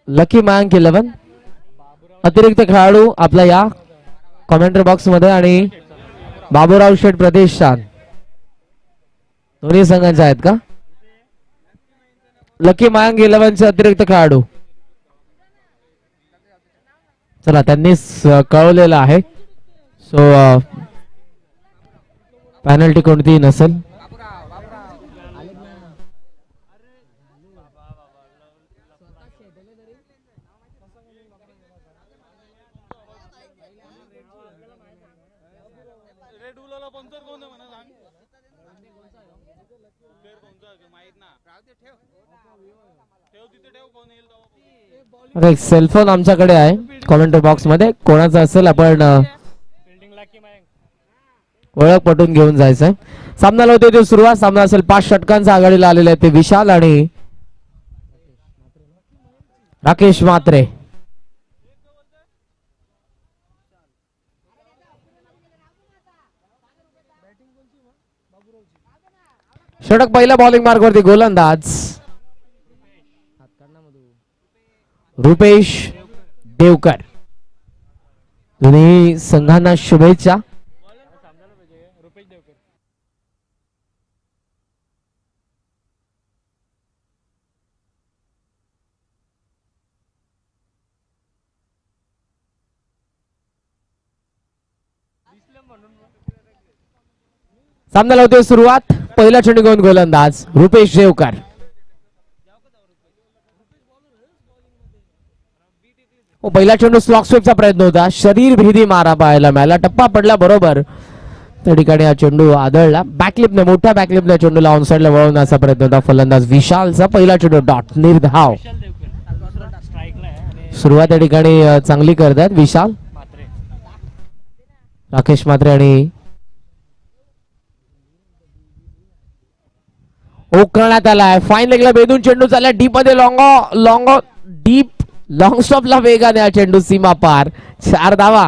Lucky मँक 11 अतिरिक्त खेळाडू आपला या कमेंट्री बॉक्स मध्ये आणि बाबूराव शेठ प्रदेश शान दोन्ही संघांचे आहेत का? लकी मँक 11 चे अतिरिक्त खेळाडू चला त्यांनी कळवलेलं आहे. सो पेनल्टी कोणतीही नसेल. एक सेलफोन आमच्याकडे आहे कॉमेंट्री बॉक्स मध्ये कोणाचा असेल आपण ओळख पटून घेऊन जायचंय. सामन्याला होते ते सुरुवात. सामना असेल 5 षटकांचा आघाडीला आलेले आहे ते विशाल आणि राकेश म्हात्रे. षटक पहिल्या बॉलिंग मार्कवरती गोलंदाज रुपेश देवकर. दोन्ही संघांना शुभेच्छा. सामन्याला होते सुरुवात. पहिला चेंडू घेऊन गोलंदाज रुपेश देवकर. पहिला चेंडू स्लॉक स्वीपचा प्रयत्न होता. शरीर भेदी मारा पाहायला मिळाला. टप्पा पडला बरोबर त्या ठिकाणी हा चेंडू आदळला. बॅकलिपने मोठ्या बॅकलिपने चेंडूला ऑन साइडला वळवण्याचा प्रयत्न होता फलंदाज विशालचा. पहिला चेंडू डॉट निर्धाव. सुरुवात या ठिकाणी चांगली करतात विशाल राकेश म्हात्रे आणि करण्यात आलाय. फाईन लेगला बेदून चेंडू चालला डीप मध्ये. डीप लॉंग स्टॉपला वेगाने हा चेंडू सीमा पार. 4 धावा.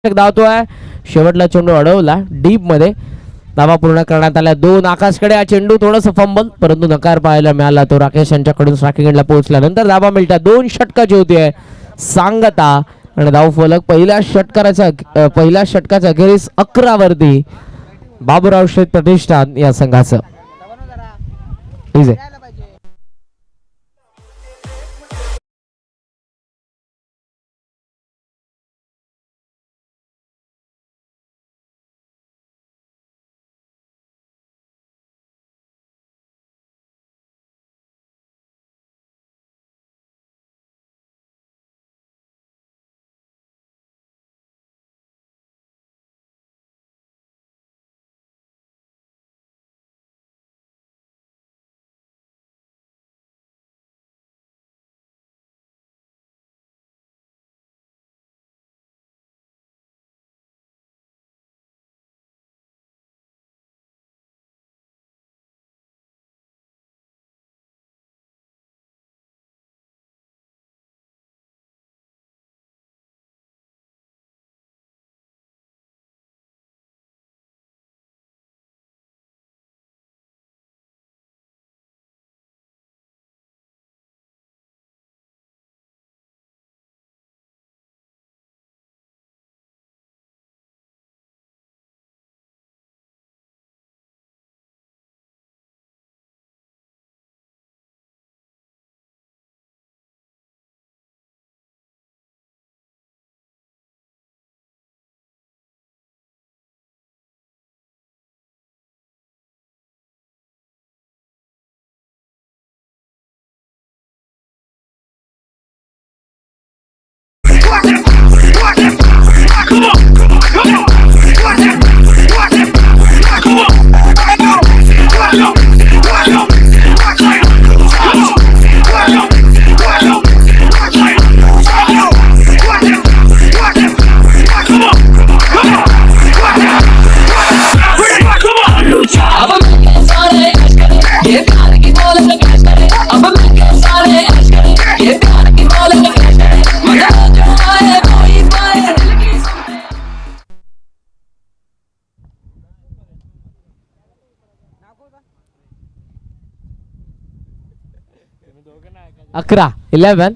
धावतोय. शेवटला चेंडू अडवला डीप मध्ये. धावा पूर्ण करण्यात आल्या. 2 आकाशकडे हा चेंडू, थोडंसं फंबल परंतु नकार पाहायला मिळाला. तो राकेश यांच्याकडून स्ट्रायकिंग एंडला पोहोचल्यानंतर धावा मिळतात. 2 षटकाची होती आहे सांगता आणि धाव फलक पहिल्या षटकाच्या अखेरीस 11 वरती बाबूराव शेठ प्रतिष्ठान या संघाचं. अकरा 11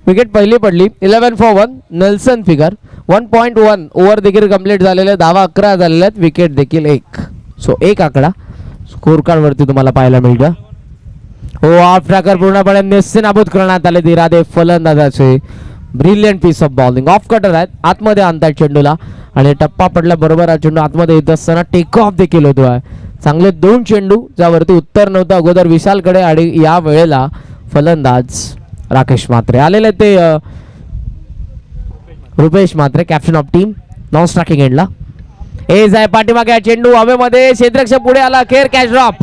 विकेट पहिली पडली. 11 for 1 नेल्सन फिगर. 1.1 ओव्हर देखील कंप्लीट झालेले. धावा 11 झालेल्या आहेत. विकेट देखील 1. सो 1 आकडा स्कोर कार्ड वरती तुम्हाला पाहायला मिळतं. हो, ऑफ ट्रॅकर पूर्णपणे नेस्तेनाबूत करण्यात आले. इरादे फलंदाजाचे. Brilliant piece of bowling. Off cutter आहेत, आतमध्ये आणतात चेंडूला आणि टप्पा पडल्याबरोबर हा चेंडू आतमध्ये येत असताना टेक ऑफ देखील होतो आहे. चांगले 2 चेंडू ज्यावरती उत्तर नव्हतं अगोदर विशालकडे आणि या वेळेला फलंदाज राकेश म्हात्रे आलेले. ते Rupesh Mhatre captain of team non striking एंडला. एज आहे पाठीमागे चेंडू हवेमध्ये. क्षेत्ररक्षक पुढे आला. खेर कॅच ड्रॉप.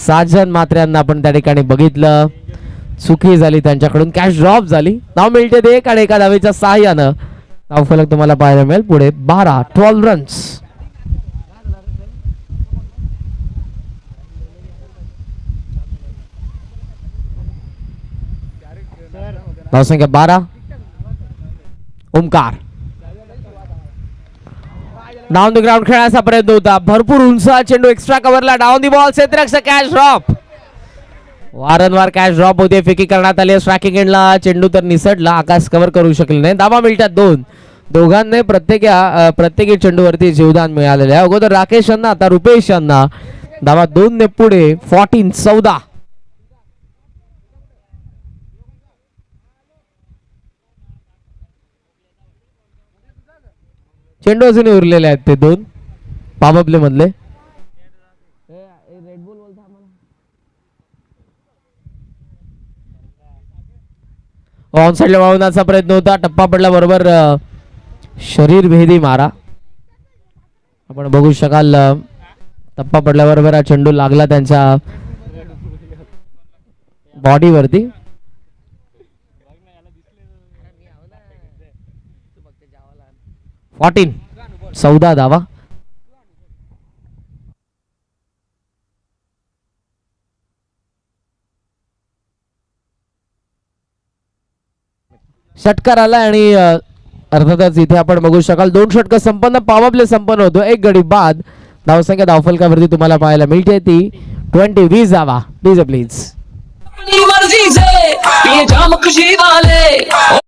साजन म्हात्रे यांना आपण त्या ठिकाणी बघितलं. चुकी झाली त्यांच्याकडून. कॅच ड्रॉप झाली. नाव मिळते ते 1 आणि एका धावेच्या सहाय्यानं नाव फलक तुम्हाला पाहायला मिळेल. पुढे 12 रन्स. धावसंख्या 12. ओमकार डाऊन द ग्राउंड खेळण्याचा प्रयत्न होता. भरपूर उंच चेंडू एक्स्ट्रा कव्हरला. Down the ball. क्षेत्ररक्षक कॅच ड्रॉप. वारंवार कॅच ड्रॉप होते. फेकी करण्यात आली. स्ट्रायकिंग एंडला चेंडू तर निसटला. आकाश कव्हर करू शकले नाही. धावा मिळतात 2. दोघांनी प्रत्येकी चेंडूवरती जीवदान मिळालेले आहे. अगोदर राकेश यांना, आता रुपेश यांना. धावा 2 ने पुढे. 14 चेंडू अजून उरलेले आहेत ते 2 पॉवर प्ले मधले. ऑन साइडला वाळवण्याचा प्रयत्न होता. टप्पा पडला बरोबर शरीर भेदी मारा. आपण बघू शकाल टप्पा पडल्याबरोबर हा चेंडू लागला त्यांच्या बॉडीवरती. 14 धावा. षटकार आला आणि अर्थातच इथे आपण बघू शकाल 2 षटक संपन्न, पॉवर प्ले संपन्न होतो, एक गडी बाद. धावसंख्या धावफलकावरती तुम्हाला पाहायला मिळते ती 20-20 धावा. प्लीज प्लीज अपनी मर्जी से पिए जाम खुशी वाले.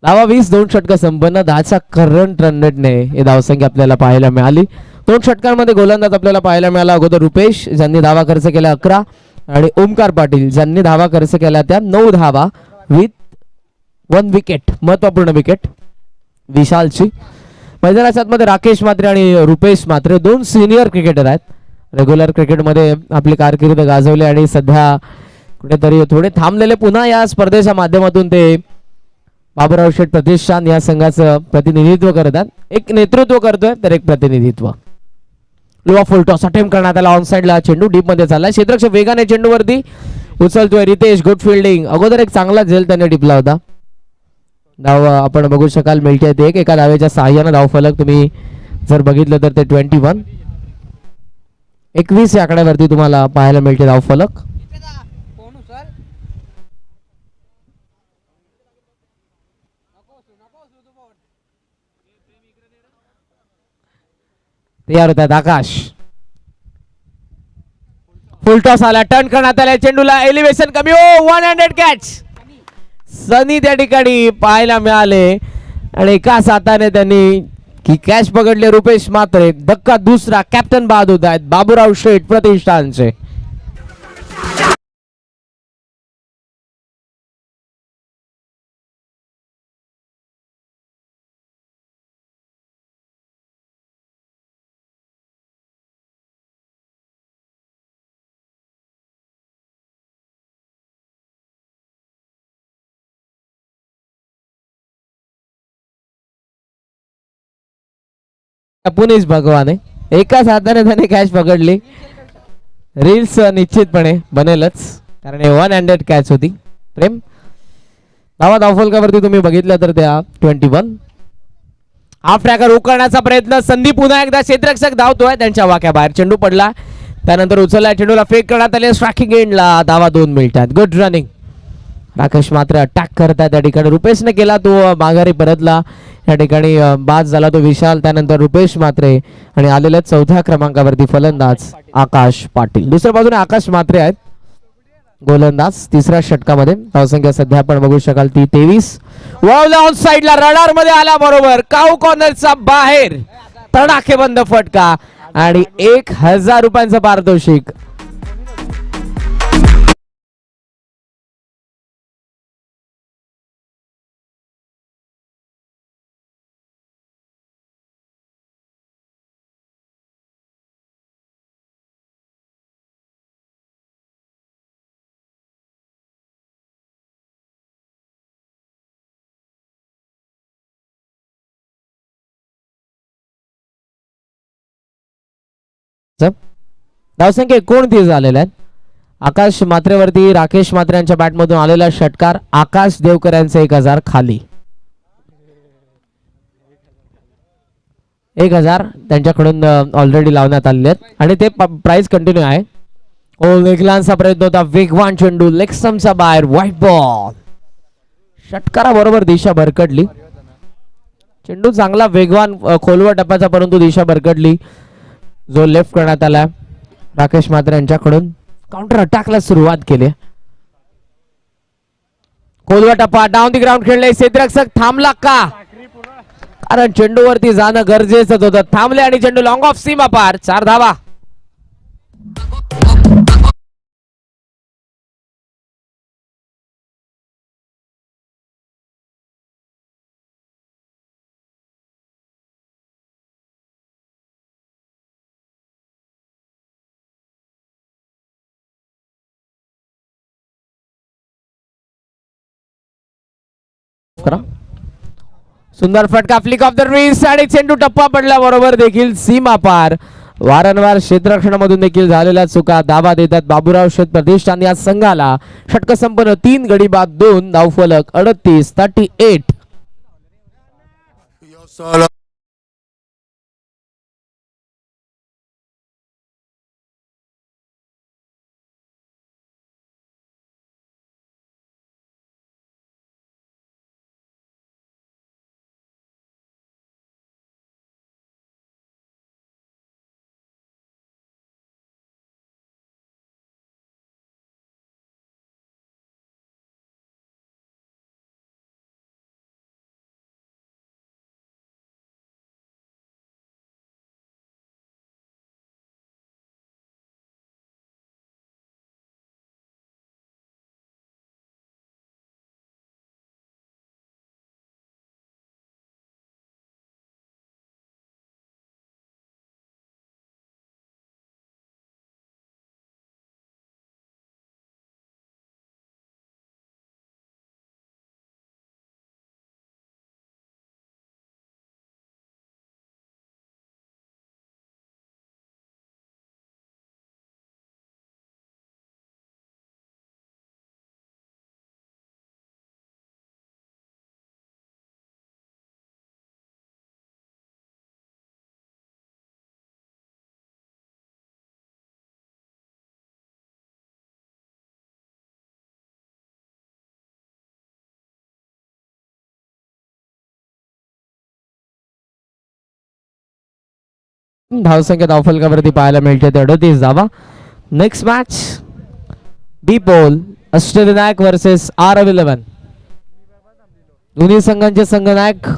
धावा 20, 2 षटक संपन्न, 10चा करंट रन रेटने हे धावसंख्या आपल्याला पाहायला मिळाली. 2 षटकांमध्ये गोलंदाज आपल्याला पाहायला मिळाला. अगोदर रुपेश ज्यांनी धावा खर्च केला 11 आणि ओमकार पाटील ज्यांनी धावा खर्च केला त्या 9 धावा विथ 1 विकेट, महत्वपूर्ण विकेट विशालची. मैदानाच्या आतमध्ये राकेश म्हात्रे आणि रुपेश म्हात्रे 2 सिनियर क्रिकेटर आहेत. रेग्युलर क्रिकेटमध्ये आपली कारकीर्द गाजवली आणि सध्या कुठेतरी थोडे थांबलेले पुन्हा या स्पर्धेच्या माध्यमातून ते बाबूराव शेठ प्रतिष्ठान या संघाचं प्रतिनिधित्व करतात. एक नेतृत्व करतोय तर एक प्रतिनिधित्व. लोवा फुल टॉस अटेम्प्ट करण्यात आला. ऑन साइडला चेंडू डीप मध्ये चालला. क्षेत्ररक्षक वेगाने चेंडूवरती उचलतोय. Ritesh good fielding. अगोदर एक चांगला झेल त्याने टिपला होता. धाव आपण बघू शकाल मिळते ते एका धावेच्या सहाय्याने धावफलक तुम्ही जर बघितलं तर ते 21 21 या आकड्यावरती तुम्हाला पाहायला मिळते धावफलक. तयार होतात आकाश. फुल टॉस आला. टर्न करण्यात आला. चेंडूला एलिव्हेशन कमी. ओ 1 हँडेड कॅच सनी त्या ठिकाणी पाहायला मिळाले आणि एका हाताने त्यांनी की कॅच पकडले. रुपेश म्हात्रे. धक्का दुसरा. कॅप्टन बाद होत आहेत बाबूराव शेठ प्रतिष्ठानचे. पुणेच भगवान आहे. एकाच हाताने त्याने कॅच पकडली. रील्स निश्चितपणे बनेलच कारण हे 1 हँडेड कॅच होती. प्रेम धावा धावफलकावरती तुम्ही बघितलं तर त्या 21. हाफ ट्रॅकर उकळण्याचा प्रयत्न. संधी पुन्हा एकदा क्षेत्ररक्षक धावतोय त्यांच्या वाक्याबाहेर. चेंडू पडला त्यानंतर उचलला. चेंडूला फेक करण्यात आले. स्ट्रायकिंग एंडला धावा 2 मिळतात. Good running. राकेश मात्र अटॅक करतात त्या ठिकाणी. रुपेशने केला तो माघारी परतला. या ठिकाणी बाद झाला तो विशाल. त्यानंतर रुपेश म्हात्रे आणि आलेल्या 4थ्या क्रमांकावरती फलंदाज आकाश पाटील. दुसऱ्या बाजूने आकाश म्हात्रे आहेत गोलंदाज. तिसऱ्या षटकामध्ये धावसंख्या सध्या आपण बघू शकाल ती 23. वावला ऑन साइडला रडार मध्ये आला बरोबर. काऊ कॉर्नरचा बाहेर तडाखेबंद फटका आणि 1000 रुपयांचं पारितोषिक. धावसंख्या 29 झालेल्या आहेत. आकाश म्हात्रेवरती राकेश म्हात्रे यांच्या बॅटमधून आलेला षटकार. आकाश देवकर यांचे 1000 खाली. 1000 त्यांच्याकडून ऑलरेडी लावण्यात आलेले आहेत आणि ते प्राइस कंटिन्यू आहे. ओ लेगलांचा प्रयत्न होता, वेगवान चेंडू लेग स्टंपचा बाहेर, व्हाईट बॉल. षटकारा बरोबर दिशा भरकटली. चेंडू चांगला वेगवान खोलवर टप्प्याचा, परंतु दिशा भरकटली. जो लेफ्ट करण्यात आला राकेश मात्रे यांच्याकडून. काउंटर अटॅकला सुरुवात केली. खोलवर टप्पा डाऊन दी ग्राउंड खेळले. क्षेत्ररक्षक थांबला का? कारण चेंडूवरती जाणं गरजेचं होतं. थांबले आणि चेंडू लॉंग ऑफ सीमा पार. 4 धावा. सुंदर फटका, फ्लिक ऑफ द रिस्ट आणि चेंडू टप्पा पडल्या बरोबर देखील सीमा पार. वारंवार क्षेत्ररक्षणामधून देखील झालेल्या चुका धावा देतात बाबूराव शेत प्रतिष्ठान या संघाला. षटक संपन्न 3 गडी बाद 2 धावफलक 38-38. धावसंख्या धावफलकावरती पाहायला मिळते 38 धावा. नेक्स्ट मॅच बी पोल अष्टविनायक वर्सेस R11. दोन्ही संघांचे संघनायक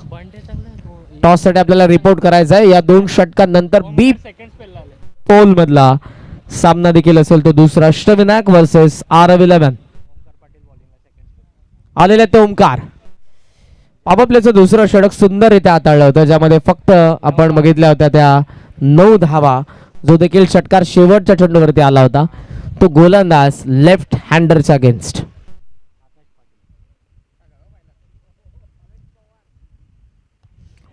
टॉस साठी आपल्याला रिपोर्ट करायचा आहे. या 2 षटकांनंतर बी पोल मधला सामना देखील असेल तो दुसरा अष्टविनायक वर्सेस R11. आलेले ते ओमकार. आपापल्याचं दुसरं षटक सुंदररित्या हाताळलं होतं, ज्यामध्ये फक्त आपण बघितल्या होत्या त्या 9 धावा. जो देखील षटकार शेवटच्या चेंडूवरती आला होता तो गोलंदाज लेफ्ट हँडरच्या अगेन्स्ट.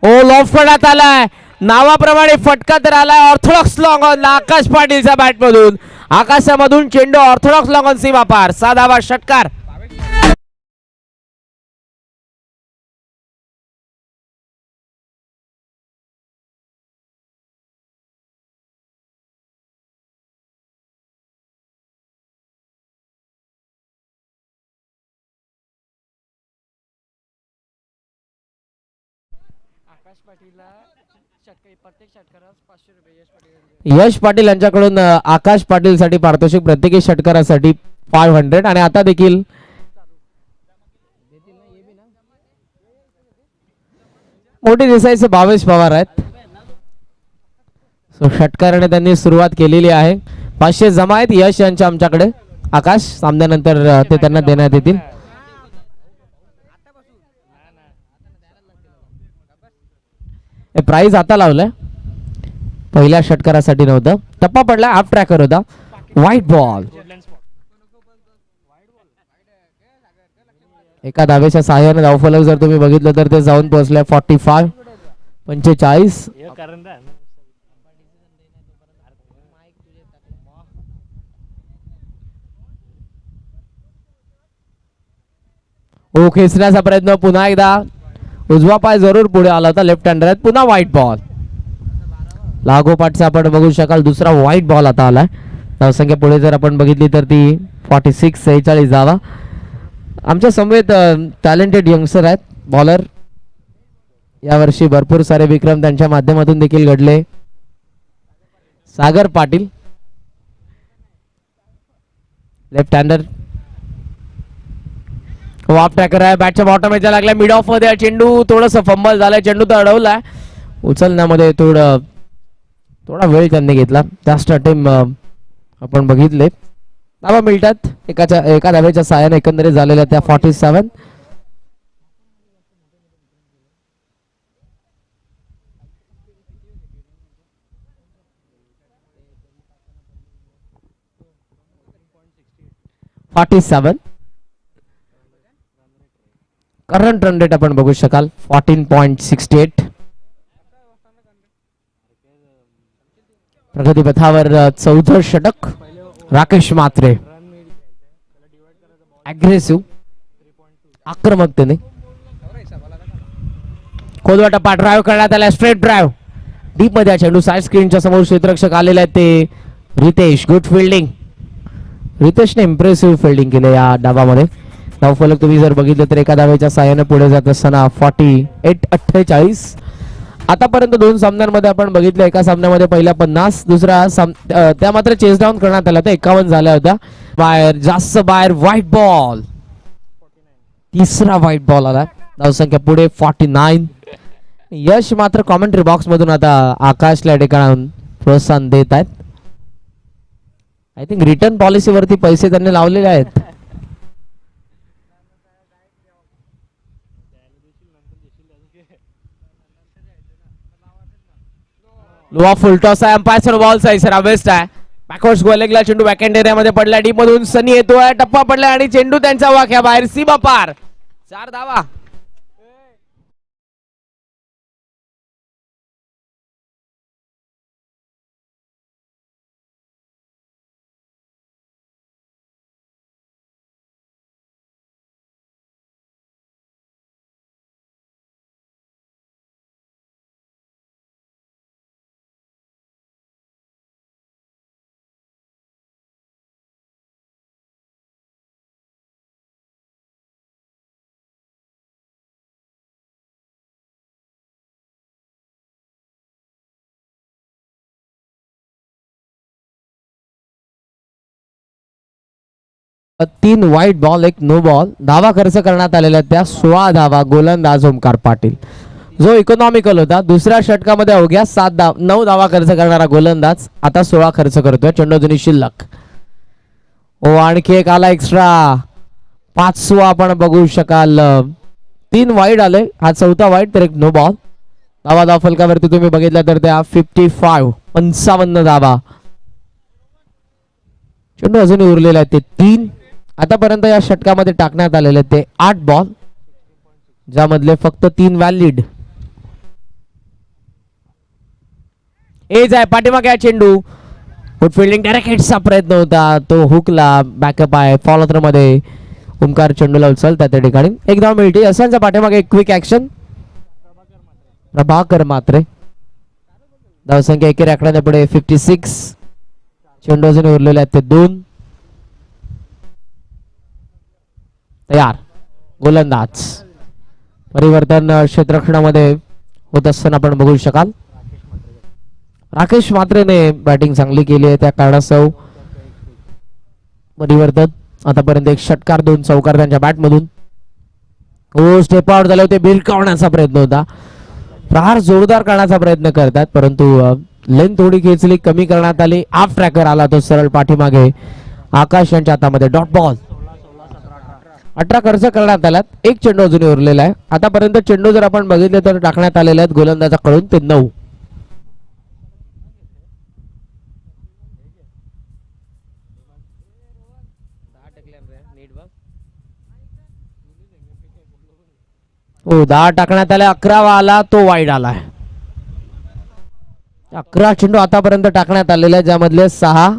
ओ लॉफ्ट करण्यात आलाय. नावाप्रमाणे फटका तर आलाय. ऑर्थोडॉक्स लॉंग ऑन आकाश पाटीलच्या बॅट मधून. आकाशामधून चेंडू ऑर्थोडॉक्स लॉंग ऑन सीमा पार. 6 धावा षटकार. यश पाटील यांच्याकडून आकाश पाटील साठी पारितोषिक प्रत्येकी षटकारासाठी 500 आणि आता देखील मोठी दिसायचे भावेश पवार आहेत. सो षटकाराने त्यांनी सुरुवात केलेली आहे. 500 जमा आहेत यश यांच्या आमच्याकडे. आकाश सामन्यानंतर ते त्यांना देण्यात येतील. प्राइज आता लावलंय, पहिल्या षटकारासाठी नव्हतं. टप्पा पडला, हाफ ट्रॅकर होता. White ball. एका धावेच्या सहाय्याने धावफलक जर तुम्ही बघितलं तर ते जाऊन पोहोचले 45. ओ खेचण्याचा प्रयत्न पुन्हा एकदा. उजवा पाय जरूर पुढे आला होता. लेफ्ट हँडर आहेत. पुन्हा व्हाईट बॉल. लागोपाठचा आपण बघू शकाल दुसरा व्हाईट बॉल आता आलाय. धावसंख्या पुढे जर आपण बघितली तर ती 46 धावा. आमच्या समवेत टॅलेंटेड यंगस्टर आहेत बॉलर. यावर्षी भरपूर सारे विक्रम त्यांच्या माध्यमातून देखील घडले. Sagar Patil left hander, off tracker आहे. बॅटच्या बॉटम यायला लागला, मिड ऑफ मध्ये चेंडू थोडस फंबल झालाय. चेंडू तर अडवलाय, उचलण्यामध्ये थोडा वेळ त्यांनी घेतला. जास्त अटेम आपण बघितले. धावा मिळतात एका धावेच्या साहाय्याने एकंदरीत झालेल्या त्या 47. करंट रन रेट आपण बघू शकाल 14.68. प्रगती पथावर 14 षटक. राकेश म्हात्रे अग्रेसिव्ह आक्रमकतेने खोलवा टप्पा ड्राईव्ह करण्यात आला. स्ट्रेट ड्राईव्ह डीप मध्ये चेंडू साईड स्क्रीनच्या समोर क्षेत्ररक्षक आलेले आहेत ते रितेश. Good fielding. रितेशने इम्प्रेसिव्ह फिल्डिंग केले या डावामध्ये. धावफलक तुम्ही जर बघितलं तर एका धावेच्या साहाय्याने पुढे जात असताना 48. आतापर्यंत 2 सामन्यांमध्ये आपण बघितलं. एका सामन्यामध्ये पहिला 50, दुसरा त्या मात्र चेस डाऊन करण्यात आला. 51 झाल्या होत्या. बाहेर जास्त बाहेर व्हाईट बॉल. तिसरा व्हाईट बॉल आला. धावसंख्या पुढे 49. यश मात्र कॉमेंट्री बॉक्स मधून आता आकाशला ठिकाणून प्रोत्साहन देत आहेत. आय थिंक रिटर्न पॉलिसीवरती पैसे त्यांनी लावलेले आहेत. लोवा फुल टॉस आहे. अंपायर बॉल आहे. सर बेस्ट आहे. बॅकवर्ड्स गोलेगला चेंडू बॅकहँड एरियामध्ये पडला. डीप मधून सनी येतोय. टप्पा पडला आणि चेंडू त्यांच्या वाक्या बाहेर. सीमा पार. 4 धावा. तीन वाईट बॉल, एक नो बॉल. धावा खर्च करण्यात आलेल्या त्या 16 धावा. गोलंदाज ओमकार पाटील जो इकॉनॉमिकल होता. दुसऱ्या षटकामध्ये अवघ्या 9 धावा खर्च करणारा गोलंदाज आता 16 खर्च करतोय. चेंडू जुनी शिल्लक. ओ आणखी एक आला एक्स्ट्रा. 5वा आपण बघू शकाल. 3 वाईड आले. हा 4था वाईड तर एक नो बॉल. धावा फलकावरती तुम्ही बघितलं तर त्या 55 धावा. चेंडू अजूनही उरलेला आहे ते 3. आतापर्यंत या षटकामध्ये टाकण्यात आलेले ते 8 बॉल, ज्यामधले फक्त 3 व्हॅलिड. एज आहे पाठीमागे आहे चेंडू. Good fielding. डायरेक्ट हिटचा प्रयत्न होता. तो हुकला. बॅकअप आहे. फॉलो थ्रो मध्ये ओमकार चेंडूला उचलतात त्या ठिकाणी. एक धाव मिळते. असांच्या पाठीमागे एक क्विक ऍक्शन. प्रभाकर मात्रे. धावसंख्या एकेरी आकड्याने पुढे 56. चेंडू अजून उरलेले आहेत ते 2. तयार. गोलंदाज. परिवर्तन क्षेत्ररक्षणामध्ये होत असताना आपण बघू शकाल. राकेश म्हात्रेने बॅटिंग चांगली केली आहे. त्या कारणास्तव परिवर्तन. आतापर्यंत एक षटकार 2 चौकार त्यांच्या बॅटमधून. हो स्टेप आउट झाले होते. भिरकावण्याचा प्रयत्न होता. प्रहार जोरदार करण्याचा प्रयत्न करतात, परंतु लेंथ थोडी खेचली, कमी करण्यात आली. हाफ ट्रॅकर आला तो सरळ पाठीमागे. आकाश यांच्या हातामध्ये डॉट बॉल. 18 खर्च करण्यात आल्यात. एक चेंडू अजून उरलेला आहे. आतापर्यंत चेंडू जर आपण बघितले तर टाकण्यात आलेले आहेत गोलंदाजाकडून ते 9. हो 10 टाकण्यात आले. 11वा आला तो वाईड आलाय. 11 चेंडू आतापर्यंत टाकण्यात आलेले आहेत, ज्यामधले 6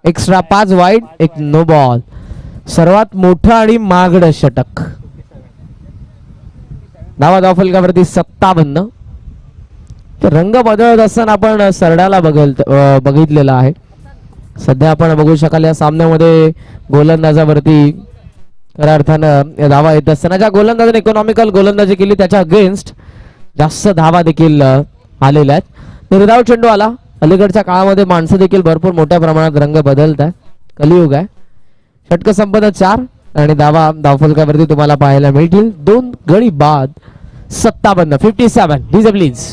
एक्स्ट्रा, 5 वाईड, एक नो बॉल. सर्वात मोठं आणि महागड षटक. धावा फलकावरती 57. रंग बदलत असताना आपण सरडाला बघितलेला आहे. सध्या आपण बघू शकाल या सामन्यामध्ये गोलंदाजावरती खऱ्या अर्थानं धावा येत असताना ज्या गोलंदाजाने इकॉनॉमिकल गोलंदाजी केली त्याच्या अगेन्स्ट जास्त धावा देखील आलेल्या आहेत. निर्धाव चेंडू आला. अलीकडच्या काळामध्ये माणसं देखील भरपूर मोठ्या प्रमाणात रंग बदलत आहे. कलियुग आहे. षटक संपन्न 4 आणि धावफलकावरती तुम्हाला पाहायला मिळतील 2 गडी बाद 57 57 डीजे प्लीज.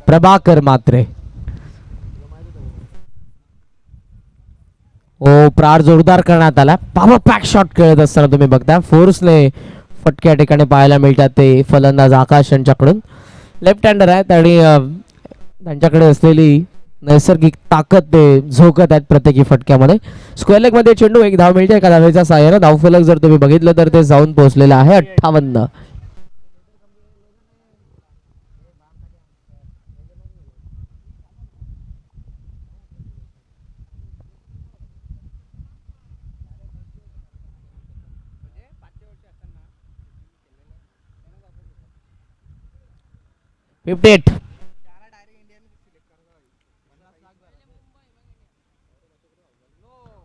प्रभाकर मात्रे ओ प्रार जोरदार करण्यात आला. पॉवर पॅक शॉट खेळत असताना तुम्ही बघता फोर्सने फटक्या ठिकाणी पाहायला मिळतात ते फलंदाज आकाश यांच्याकडून. लेफ्ट हँडर आहेत आणि त्यांच्याकडे असलेली नैसर्गिक ताकद ते झोकत आहेत प्रत्येकी फटक्यामध्ये. स्क्वेअर लेग मध्ये चेंडू 1 धाव मिळते एका धावेच्या सहाय्याने. धावफलक जर तुम्ही बघितलं तर ते जाऊन पोहोचलेलं आहे 58.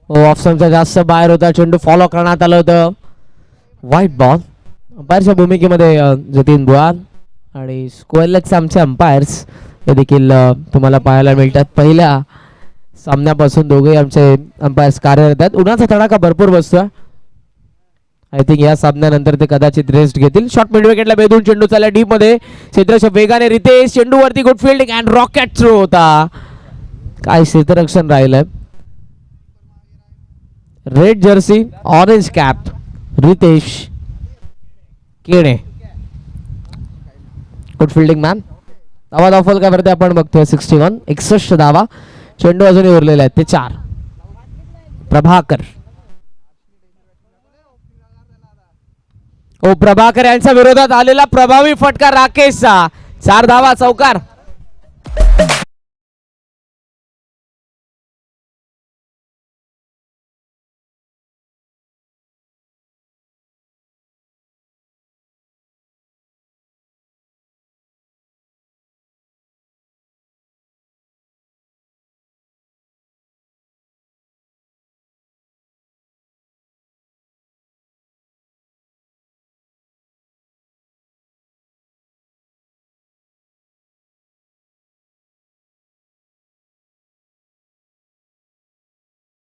ऑफ स्टंपच्या जास्त बाहेर होता चेंडू. फॉलो करण्यात आलं होतं. White ball. अंपायरच्या भूमिकेमध्ये जतीन बुआन आणि स्क्वेअर लेगचे आमचे अंपायर्स हे देखील तुम्हाला पाहायला मिळतात. पहिल्या सामन्यापासून दोघेही आमचे अंपायर्स कार्यरत आहेत. उन्हाचा तडाखा भरपूर बसतोय. आय थिंक या सामन्यानंतर ते कदाचित रेस्ट घेतील. शॉट मिड विकेटला बेधून चेंडू चालला डीप मध्ये. क्षेत्ररक्षक वेगाने रितेश चेंडू वरती good fielding and rocket throw होता. काय क्षेत्ररक्षण राहिलंय. Red jersey orange cap Ritesh Kene good fielding man. धावा धावफलकावरती आपण बघतोय 61 61 धावा. चेंडू अजूनही उरलेले आहेत ते 4. प्रभाकर ओ प्रभाकर यांच्या विरोधात आलेला प्रभावी फटका राकेशचा. 4 धावा चौकार.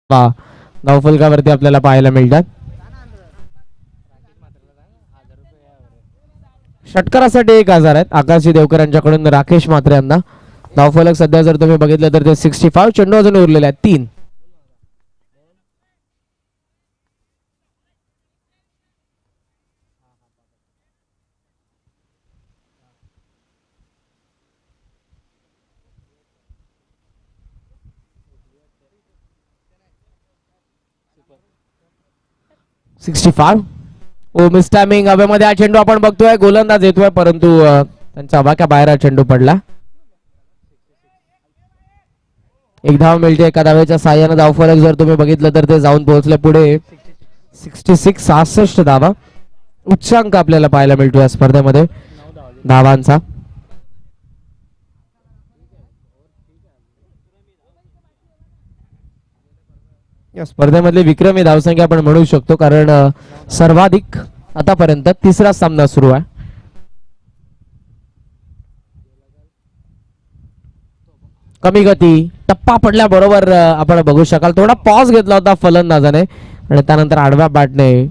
धावफलकावरती आपल्याला पाहायला मिळतात. षटकारासाठी 1000 आहेत. आकाशजी देवकर यांच्याकडून राकेश मात्रे यांना. धावफलक सध्या जर तुम्ही बघितलं तर ते 65. चेंडू अजून उरलेले आहेत 3. ओ मिस टायमिंग. हवेमध्ये हा चेंडू आपण बघतोय. गोलंदाज येतोय परंतु त्यांच्या आवाक्या बाहेर हा चेंडू पडला. एक धाव मिळते एका धावेच्या साह्यानं. धावफलक जर तुम्ही बघितलं तर ते जाऊन पोहोचले पुढे 66 धावा. उच्चांक आपल्याला पाहायला मिळतो या स्पर्धेमध्ये धावांचा. या स्पर्धेमधली विक्रमी धावसंख्या आपण म्हणू शकतो, कारण सर्वाधिक आतापर्यंत तिसरा सामना सुरू आहे. कमी गती टप्पा पडल्याबरोबर आपण बघू शकाल थोडा पॉज घेतला होता फलंदाजाने आणि त्यानंतर आडव्या बॅटने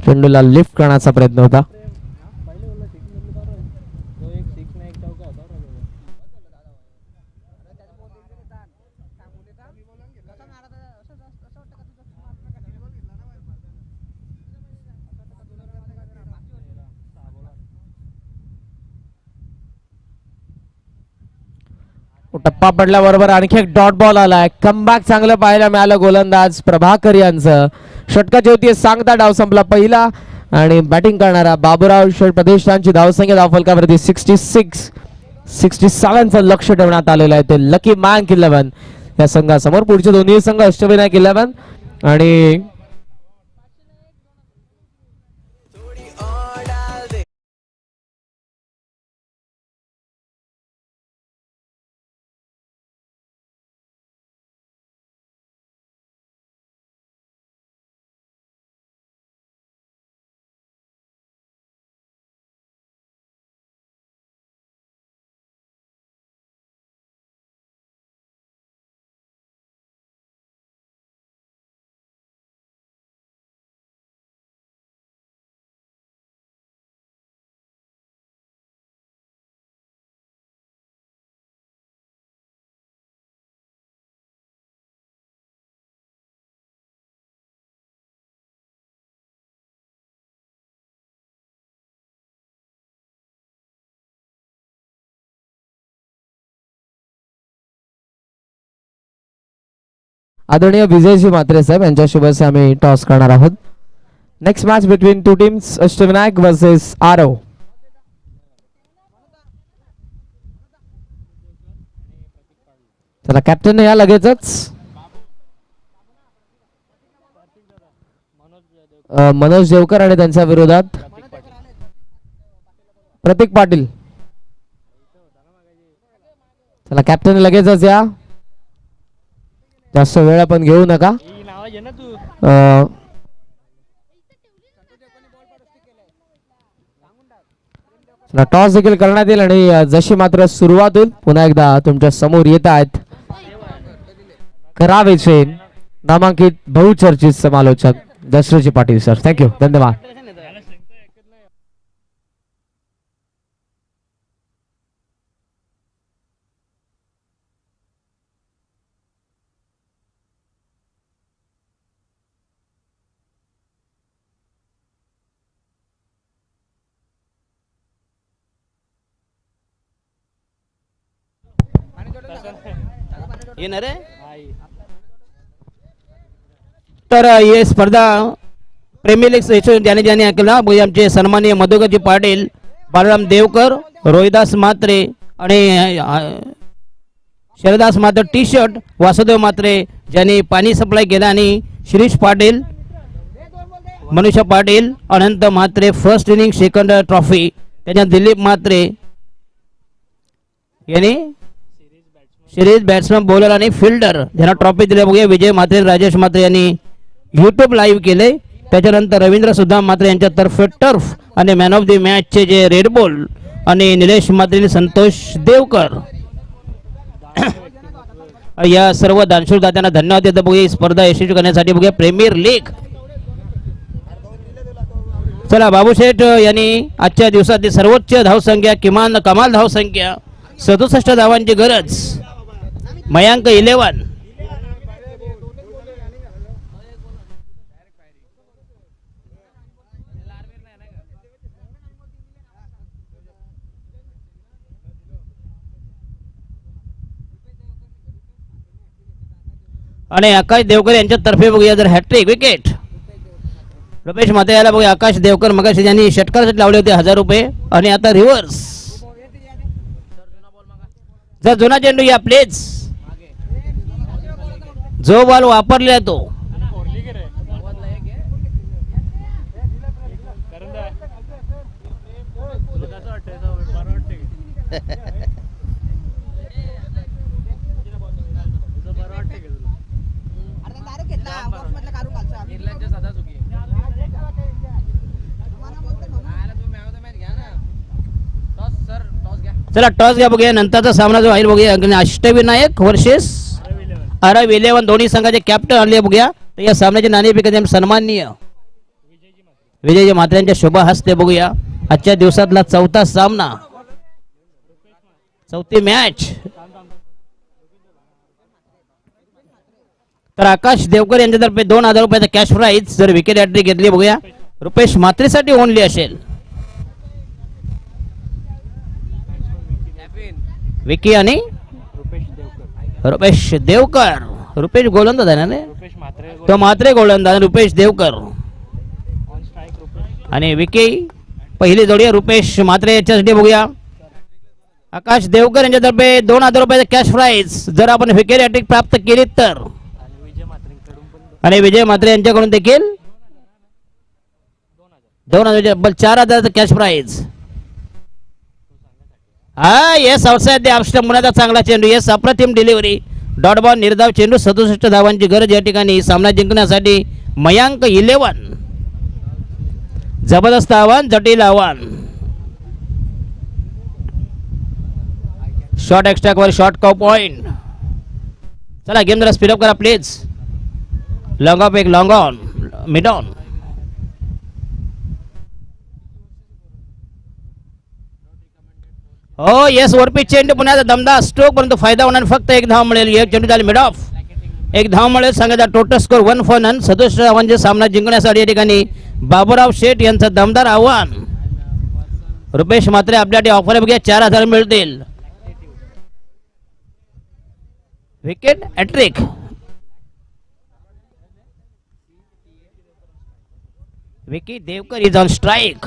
चेंडूला लिफ्ट करण्याचा प्रयत्न होता. टप्पा पडल्याबरोबर आणखी एक डॉट बॉल आलाय. कमबॅक चांगलं पाहायला मिळालं गोलंदाज प्रभाकर यांचं. षटकाची होती सांगता डाव संपला पहिला आणि बॅटिंग करणारा बाबूराव शेठ प्रतिष्ठानची धावसंख्या धावफलकावरती 67चं लक्ष ठेवण्यात आलेलं आहे. ते लकी मॅन 11 या संघासमोर. पुढचे दोन्ही संघ अष्टविनायक 11 आणि आदरणीय विजयजी म्हात्रे साहेब यांच्या शुभेच्छा आम्ही टॉस करणार आहोत. Next match between two teams Ashtavinayak versus Aarav. चला कॅप्टन या लगेचच. मनोज देवकर आणि त्यांच्या विरोधात प्रतीक पाटील. चला कॅप्टन लगेचच या. जास्त वेळ आपण घेऊ नका. टॉस देखील करण्यात येईल आणि जशी मात्र सुरुवात होईल पुन्हा एकदा तुमच्या समोर येत आहेत करावेचे नामांकित बहुचर्चित समालोचक दशरथजी पाटील सर. थँक्यू, धन्यवाद. तर ही स्पर्धा प्रीमियर लीग ज्याने ज्याने ऐकला आमचे सन्माननीय मधुकरजी पाटील, बाळराम देवकर, रोहिदास म्हात्रे आणि शरदास म्हात्रे टी शर्ट, वासुदेव म्हात्रे ज्यांनी पाणी सप्लाय केला आणि Shirish Patil, Manushya Patil, Anant Mhatre first inning second trophy त्यांच्या दिलीप म्हात्रे यांनी सिरीज बॅट्समन बॉलर आणि फिल्डर ज्यांना ट्रॉफी दिल्या. बघूया विजय म्हात्रे राजेश म्हात्रे यांनी यूट्यूब लाईव्ह केले. त्याच्यानंतर रवींद्र सुद्धा म्हात्रे यांच्यातर्फे टर्फ आणि मॅन ऑफ द मॅचचे जे रेड बॉल आणि निलेश म्हात्रे संतोष देवकर या सर्व दानशूर दात्यांना धन्यवाद देतो. बघूया स्पर्धा यशस्वी करण्यासाठी. बघूया प्रीमियर लीग. चला बाबूशेठ यांनी आजच्या दिवसातली सर्वोच्च धावसंख्या किमान कमाल धावसंख्या 67 धावांची गरज. मयांक 11. आणि आकाश देवकर यांच्यातर्फे बघूया जर हॅट्रिक विकेट. रुपेश म्हात्रे याला बघूया. आकाश देवकर मगाशी ज्यांनी षटकारासाठी लावले होते 1000 रुपये आणि आता रिव्हर्स. जर जुना चेंडू या प्लेज जो बॉल वापरला तो चला टॉस घ्या बघूया. नंतरचा सामना जो आहे बघूया अष्टविनायक वर्सेस अरब 11 दोन्ही संघाचे कॅप्टन आले बघूया. तर या सामन्याचे नाणेफेक सन्माननीय विजयजी म्हात्रेंच्या शुभ हस्ते बघूया. आजच्या दिवसातला चौथा सामना, चौथी मॅच. तर आकाश देवकर यांच्यातर्फे 2000 रुपयाचा कॅश प्राइज जर विकेट हॅट्रिक घेतली बघूया. रुपेश म्हात्रेसाठी ओनली असेल. विकी आणि रुपेश देवकर. रुपेश गोलंदाज आहे ना, तो म्हात्रे गोलंदाज, रुपेश देवकर आणि विकी पहिली जोडी रुपेश म्हात्रे याच्यासाठी बघूया. आकाश देवकर यांच्यातर्फे 2000 रुपयाचा कॅश प्राइज जर आपण विकेट हॅट्रिक प्राप्त केली तर, आणि विजय म्हात्रे यांच्याकडून देखील 2000 4000 कॅश प्राइज. हा येस आउटसाइड द ऑफ मुलाचा चांगला चेंडू. येस अप्रतिम डिलिव्हरी. डॉट बॉल निर्धाव चेंडू. 67 धावांची गरज या ठिकाणी सामना जिंकण्यासाठी. मयांक 11. जबरदस्त आव्हान, जटिल आव्हान. शॉर्ट एक्स्ट्रा वर शॉर्ट कॉ पॉइंट. चला गेम जरा स्पीड अप करा प्लीज. लॉंग ऑफ एक लॉंग ऑन मिड ऑन. हो येस वरपी चेंडू पुण्याचा दमदार स्ट्रोक, परंतु फायदा होणार फक्त एक धाव मिळेल. एक चेंडू झाले मिड ऑफ, एक धाव मिळेल. सांगायचा टोटल स्कोर 1 फॉर नन. 67 धावांचे सामना जिंकण्यासाठी या ठिकाणी बाबूराव शेठ यांचं दमदार आव्हान. रुपेश म्हात्रे आपल्यासाठी ऑफर बघूया. 4000 मिळतील. Wicket hattrick. Vicky Devkar is on strike.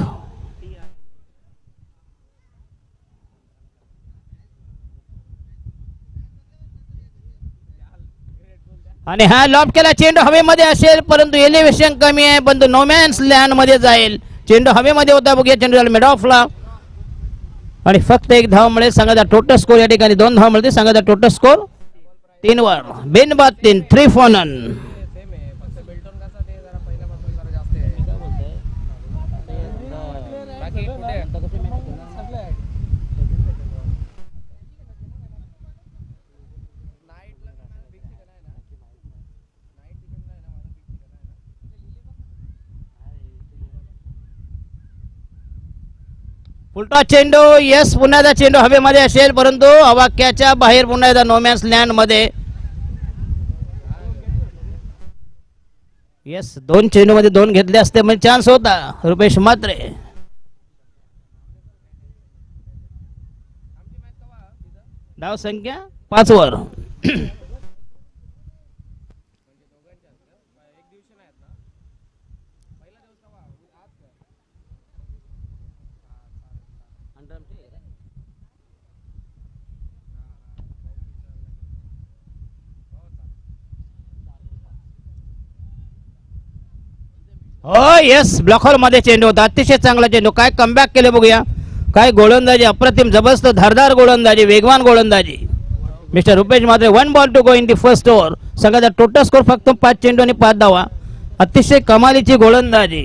आणि हा लॉब केला चेंडू हवेमध्ये असेल, परंतु एलिव्हेशन कमी आहे, परंतु नोमॅन्स लँड मध्ये जाईल. चेंडू हवेमध्ये होता बघूया. चेंडू मिड ऑफला आणि फक्त एक धाव मिळेल. सांगायचा टोटल स्कोर या ठिकाणी 2 धाव मिळते. सांगायचा टोटल स्कोर 3 वर. बिनबाद 3. 3 फॉर नन. उलटा चेंडू. येस पुन्हा चेंडू हवेमध्ये असेल, परंतु अवाक्याच्या बाहेर पुन्हा एकदा नोमॅन्स लँड मध्ये. येस 2 चेंडू मध्ये 2 घेतले असते म्हणजे चान्स होता. रुपेश म्हात्रे. धाव संख्या 5 वर. हो येस ब्लॉक होल मध्ये चेंडू होता. अतिशय चांगला चेंडू. काय कमबॅक केले बघूया. काय गोलंदाजी, अप्रतिम जबरदस्त धारदार गोलंदाजी, वेगवान गोलंदाजी. Mister Rupesh Mhatre 1 ball to go in the first over. सगळ्याचा टोटल स्कोर फक्त 5 चेंडू आणि 5 धावा. अतिशय कमालीची गोलंदाजी.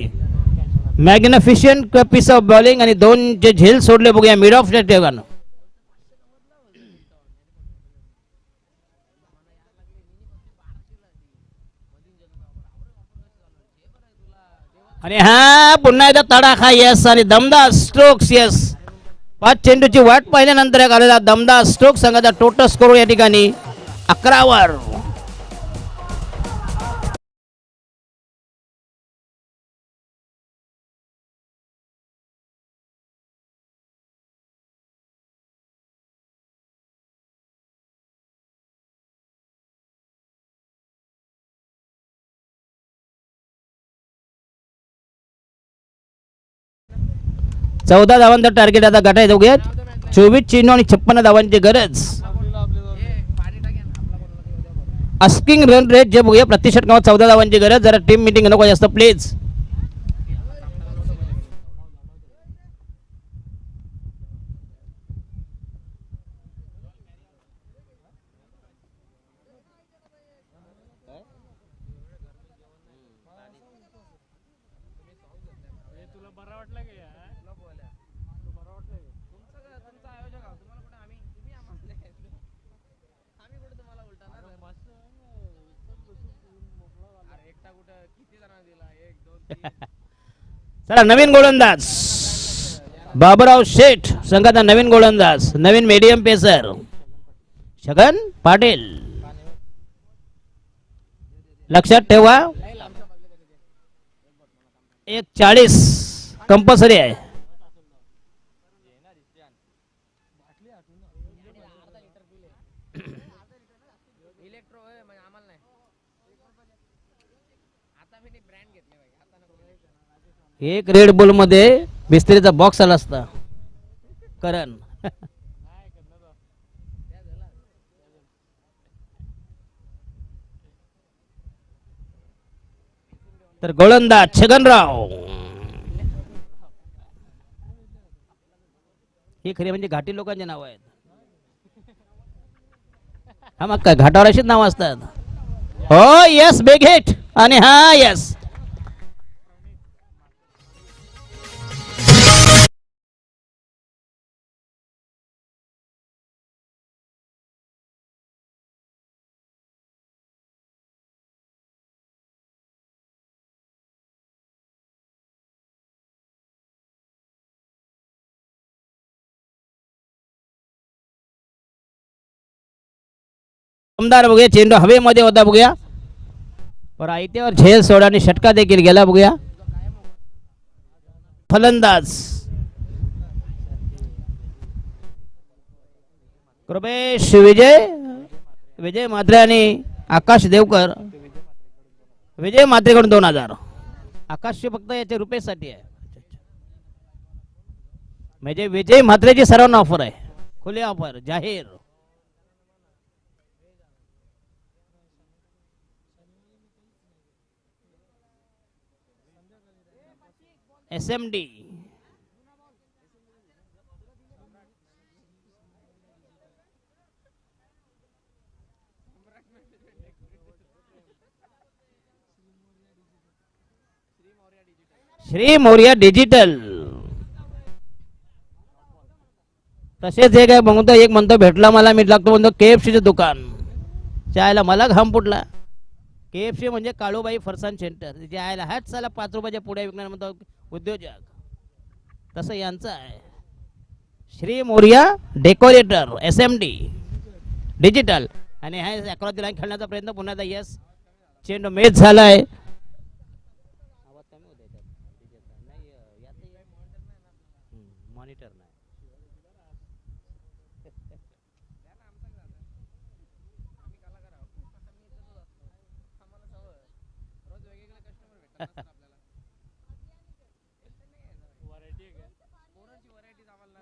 मॅग्निफिशियंट पीस ऑफ बॉलिंग आणि 2 जे झेल सोडले बघूया मिड ऑफ ठिकाण. आणि हा पुन्हा एकदा तडाखा. येस आणि दमदार स्ट्रोक्स. येस 5 चेंडूची वाट पाहिल्यानंतर एक आलेला दमदार स्ट्रोक. संघाचा टोटल स्कोर या ठिकाणी 11 वर. चौदा धावांचा टार्गेट आता गाठायचं बघूया. 24 चेंडू आणि 56 धावांची गरज. आस्किंग रन रेट जे बघूया प्रति षटकावर 14 धावांची गरज. जरा टीम मिटिंग नको जास्त प्लीज. चला नवीन गोलंदाज बाबूराव शेठ संघाचा नवीन गोलंदाज, नवीन मीडियम पेसर छगन पाटील. लक्षात ठेवा 1:40 कंपल्सरी आहे. एक रेड बुल मध्ये बिस्तरीचा बॉक्स आला असता करण. तर गोलंदाज छगनराव. ही खरी म्हणजे घाटी लोकांची नाव आहेत. हा मग काय घाटावर अशीच नाव असतात. हो यस बिग हिट. आणि हा यस आमदार बघूया. चेंडू हवेमध्ये होता बघूया. पर आयत्यावर झेल सोडा आणि षटका देखील गेला बघूया. फलंदाज कृपेश विजय म्हात्रे आणि आकाश देवकर. विजय म्हात्रेकडून 2000. आकाश फक्त याच्या रुपयेसाठी आहे. म्हणजे विजय म्हात्रेची सर्वांना ऑफर आहे. खुले ऑफर जाहीर. SMD Shri Maurya digital. तसेच हे काय म्हणतो, एक म्हणतो भेटला मला मीठ लागतो म्हणतो KFC चे दुकान. चायला मला घाम फुटला. KFC म्हणजे काळूबाई फरसान सेंटर. जे आयला हाच साला 5 रुपयाच्या पुढे विकणार म्हणतो उद्योजक. तसं यांचं आहे. Shri Maurya decorator SMD digital. आणि हा अकराती लाईन खेळण्याचा प्रयत्न पुन्हा एकदा. यस चेंडू मेच झालाय. मॉनिटर नाही.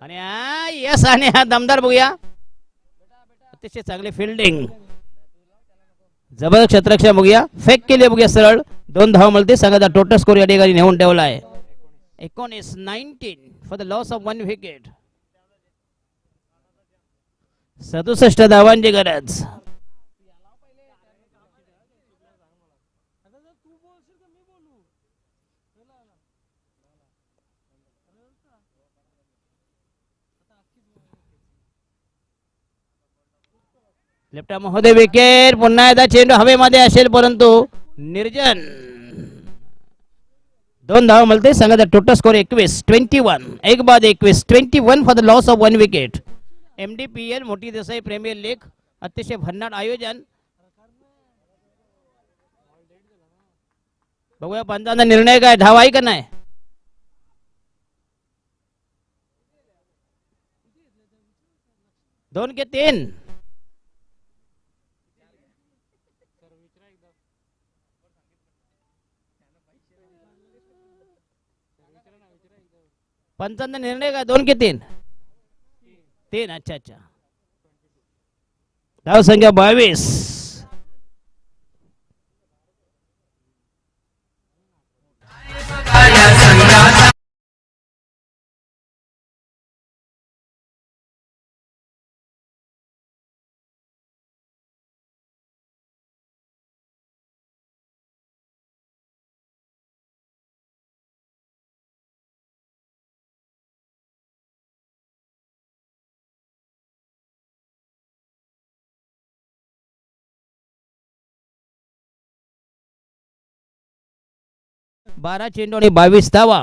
आणि यस आणि हा दमदार बघूया. अतिशय चांगली फिल्डिंग. जबरदस्त क्षेत्ररक्षण बघूया. फेक केली बघूया सरळ. 2 धावा मिळते. संघाचा टोटल स्कोर या ठिकाणी नेऊन ठेवला आहे 19-19 for the loss of 1 wicket. 67 धावांची गरज. लेफ्ट महोदय विकेट. पुन्हा एकदा चेंडू हवेमध्ये असेल परंतु निर्जन. 2 धावा मिळते. संघाचा टोटल स्कोर 21-21. एक बाद 21 for the loss of 1 wicket. MDPL मोठी देसाई प्रीमियर लीग अतिशय भन्नाट आयोजन. बघूया पंचांचा निर्णय काय. धावा आहे का नाही. दोन के 3. पंचांचा निर्णय काय. 2 के 3. 3. अच्छा. धाव संख्या 22. 12 चेंडू आणि 22 धावा.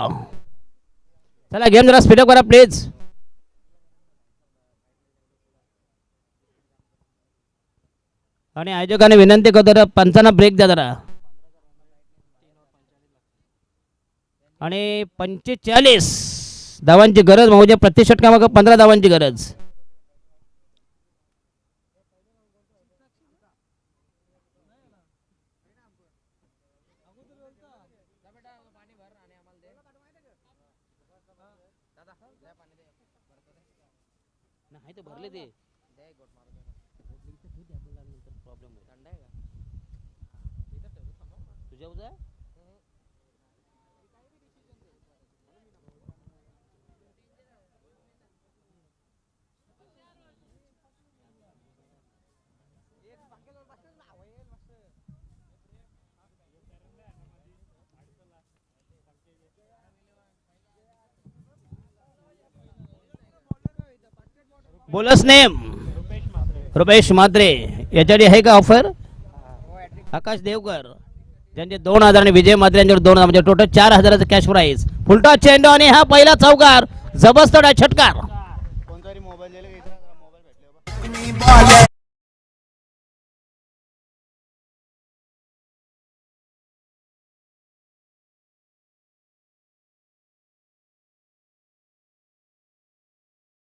चला गेम जरा स्पीडअप करा प्लीज. आणि आयोजकांनी विनंती करतो पंचांना ब्रेक द्या जरा. आणि 45 धावांची गरज म्हणजे प्रति षटकामागे 15 धावांची गरज. नाही ते भरले ते तुझ्या उद्या बोलस नेम रुपेश म्हात्रे याच्यासाठी आहे का ऑफर. आकाश देवकर त्यांचे 2000 आणि विजय म्हात्रे यांच्यावर 2000 म्हणजे टोटल 4000चं कॅश प्राईज. फुलटा चेंडू आणि हा पहिला चौकार जबरदस्त षटकार.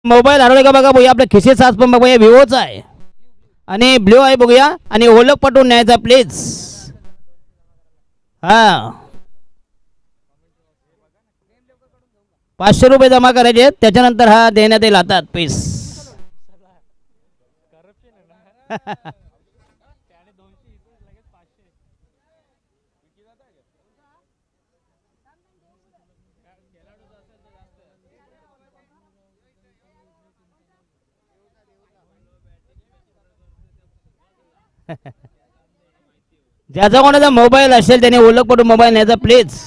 मोबाईल हरवले का बघा बघूया. आपल्या खिशेत सास पण बघूया विवोचा आहे आणि ब्ल्यू आहे बघूया. आणि ओळख पटवून न्यायचा प्लीज. हा 500 रुपये जमा करायचे त्याच्यानंतर हा देण्यात येईल हातात पीस. ज्याचा कोणाचा मोबाईल असेल त्याने ओळख पटून मोबाईल न्यायचा प्लीज.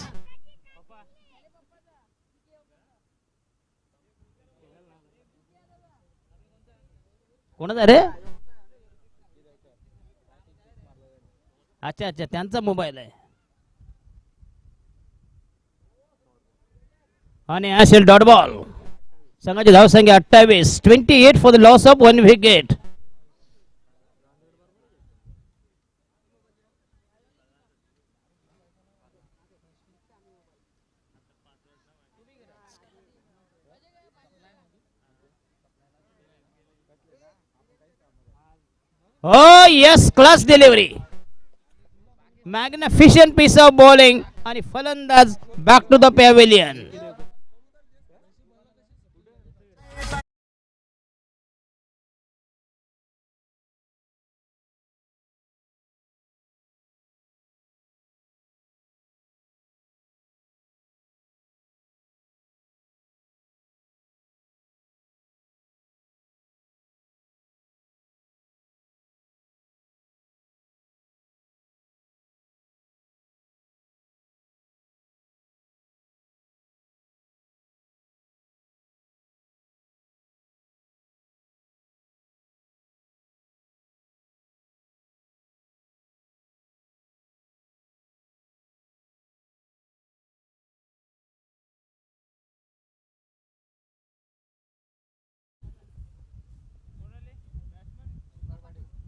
कोणाचा रे. अच्छा अच्छा त्यांचा मोबाईल आहे. आणि असेल डॉट बॉल. संघाची धावसंख्या 28. 28 for the loss of 1 wicket. Oh yes, class delivery. Magnificent piece of bowling आणि फलंदाज back to the pavilion.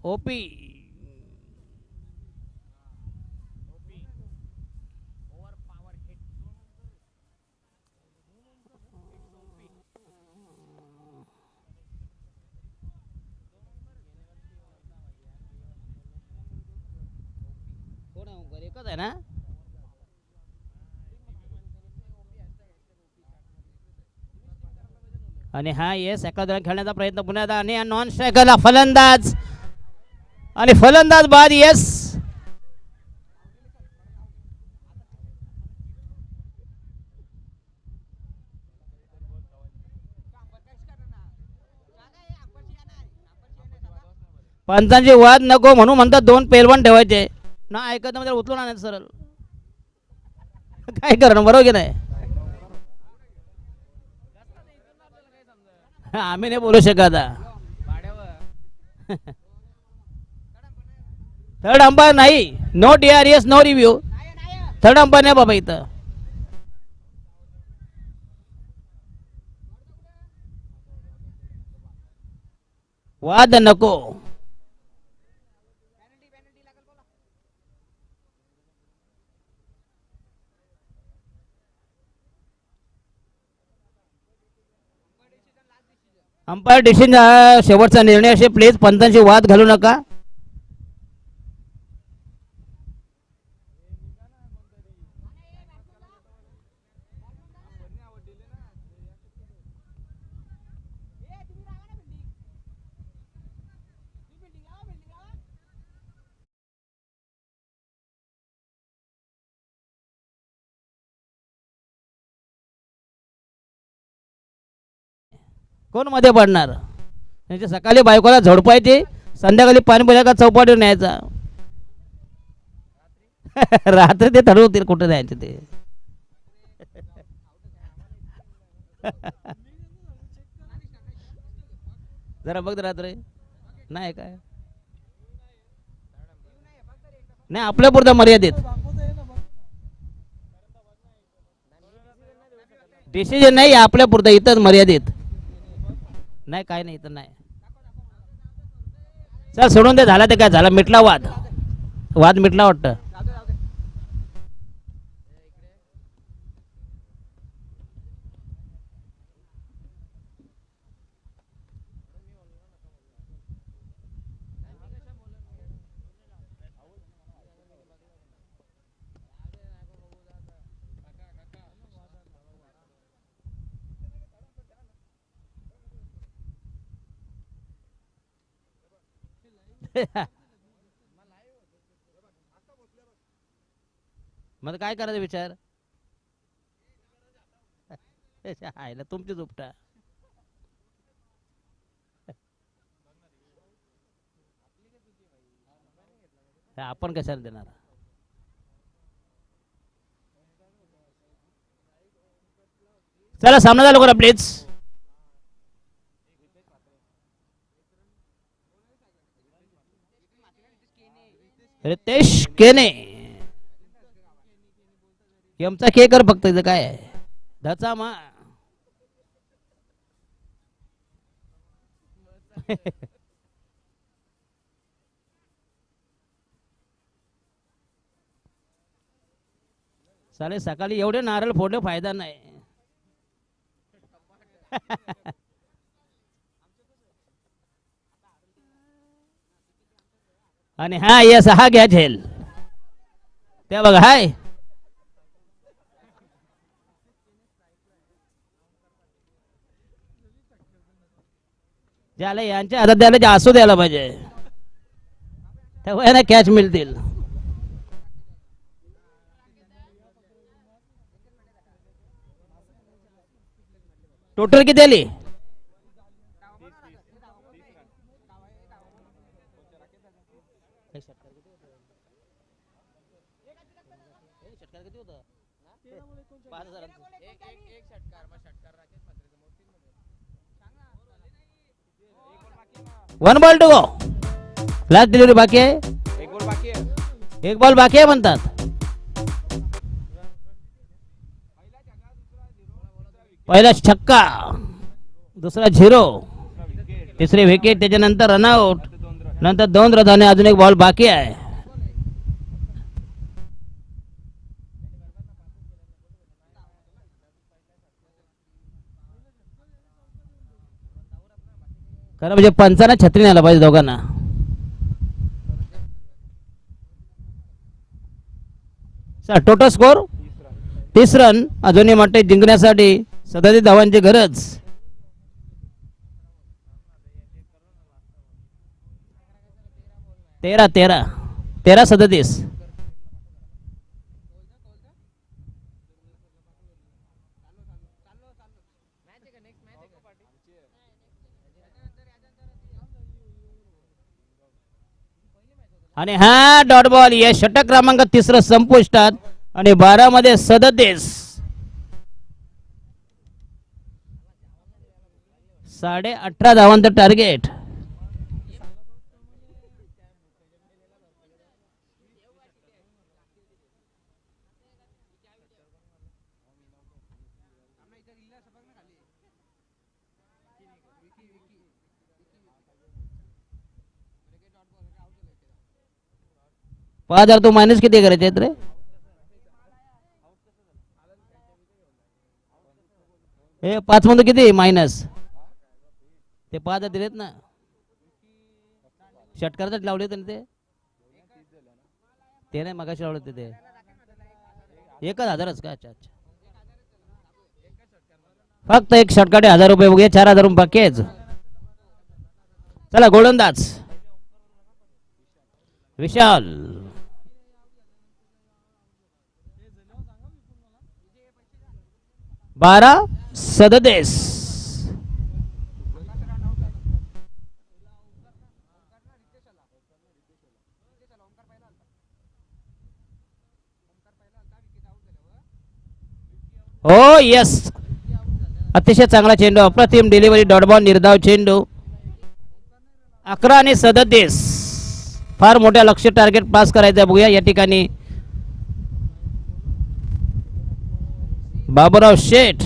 OP कोण आहे एकच आहे ना. आणि हा येस एका दरम्यान खेळण्याचा प्रयत्न पुण्यात आणि नॉन स्ट्रायकरला फलंदाज आणि फलंदाज बाद. येस पंचांचे वाद नको म्हणून म्हणतात दोन पेलवान ठेवायचे ना, ऐकत नाही म्हणजे उचलून आणायचं सरळ. काय करणं, बरोबर की नाही? आम्ही नाही बोलू शकत. थर्ड अंपायर नाही, no DRS, no review. Third umpire नाही बाबा इथं. वाद नको. अंपायर डिसिजन हा शेवटचा निर्णय असे. प्लीज पंचांशी वाद घालू नका. कोण मध्ये पडणार? म्हणजे सकाळी बायकोला झोडपायची, संध्याकाळी पाणी पिल्या का चौपाटीवर न्यायचा. रात्री ते ठरवतील कुठे जायचे ते. जरा बघ रात्री नाही काय, नाही आपल्या पुरता मर्यादित डिसिजन नाही, आपल्या पुरता इथंच मर्यादित. नाही काय नाही इथं नाही. चल सोडून दे, झाला ते काय झाला, मिटला वाद. वाद मिटला वाटतं. मग काय करायचं विचार? आयला तुमची झोपटा. आपण कशाला देणार? चला सामना चालू करा प्लीज. रितेश केने. एमचा के कर फक्त, इथं काय आहे धचा मा. साले सकाळी एवढे नारळ फोडले फायदा नाही. आणि हा यस हा घ्या झेल. त्या बघा हाय ज्याला यांच्या हातात द्यायला, जे असू द्यायला पाहिजे, तेव्हा यांना कॅच मिळतील. टोटल किती आली? One ball to go. Last delivery बाकी आहे. एक बॉल बाकी आहे म्हणतात. पहिला छक्का, दुसरा झिरो, तिसरी विकेट, त्याच्यानंतर रनआउट, नंतर 2 रन, अजून एक बॉल बाकी आहे. खरं म्हणजे पंचांना छत्री न्यायला पाहिजे दोघांना. Sir total score 30 run. अजूनही म्हणते जिंकण्यासाठी 37 धावांची गरज. तेरा 37. आणि हा डॉट बॉल या षटक क्रमांक 3 संपुष्टात आणि 12 मध्ये 37. 18.5 धावांचं टार्गेट. पाच हजार तू मायनस किती करायचे आहेत रे? हे 5 मध्ये किती मायनस? ते 5,000 दिलेत ना, षटकारात लावले होते ना ते नाही मगाशी लावले होते ते 1,000च का? अच्छा अच्छा, फक्त एक षटकाटे 1,000 रुपये बघूया. 4,000 रुपये बाकी आहेत. चला गोलंदाज विशाल. बारा 37. हो यस, अतिशय चांगला चेंडू, अप्रतिम डिलिव्हरी, डॉट बॉल, निर्धाव चेंडू. 11 आणि 37. फार मोठ्या लक्ष्य टार्गेट पास करायचं बघूया या ठिकाणी. बाबूराव शेठ.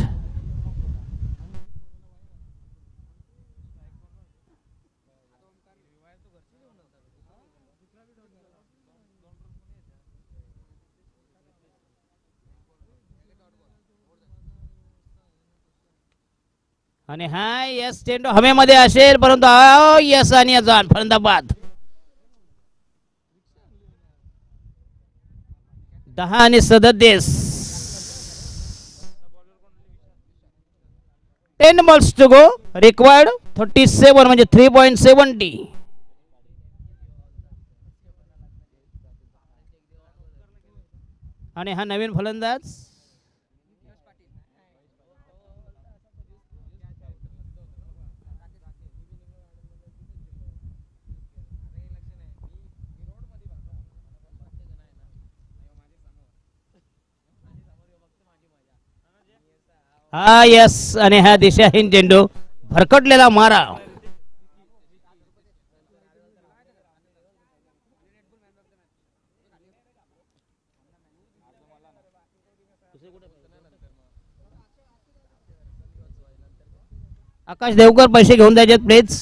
आणि हा यस चेंडू हवेमध्ये असेल परंतु यस आणि अजान फलंदाबाद. 10 आणि 37. 10 balls to go, required 37 म्हणजे 3.70. आणि हा नवीन फलंदाज हा यस आणि हा दिशाहीन चेंडू, भरकटलेला मारा. आकाश देवकर पैसे घेऊन द्यायचे प्लीज.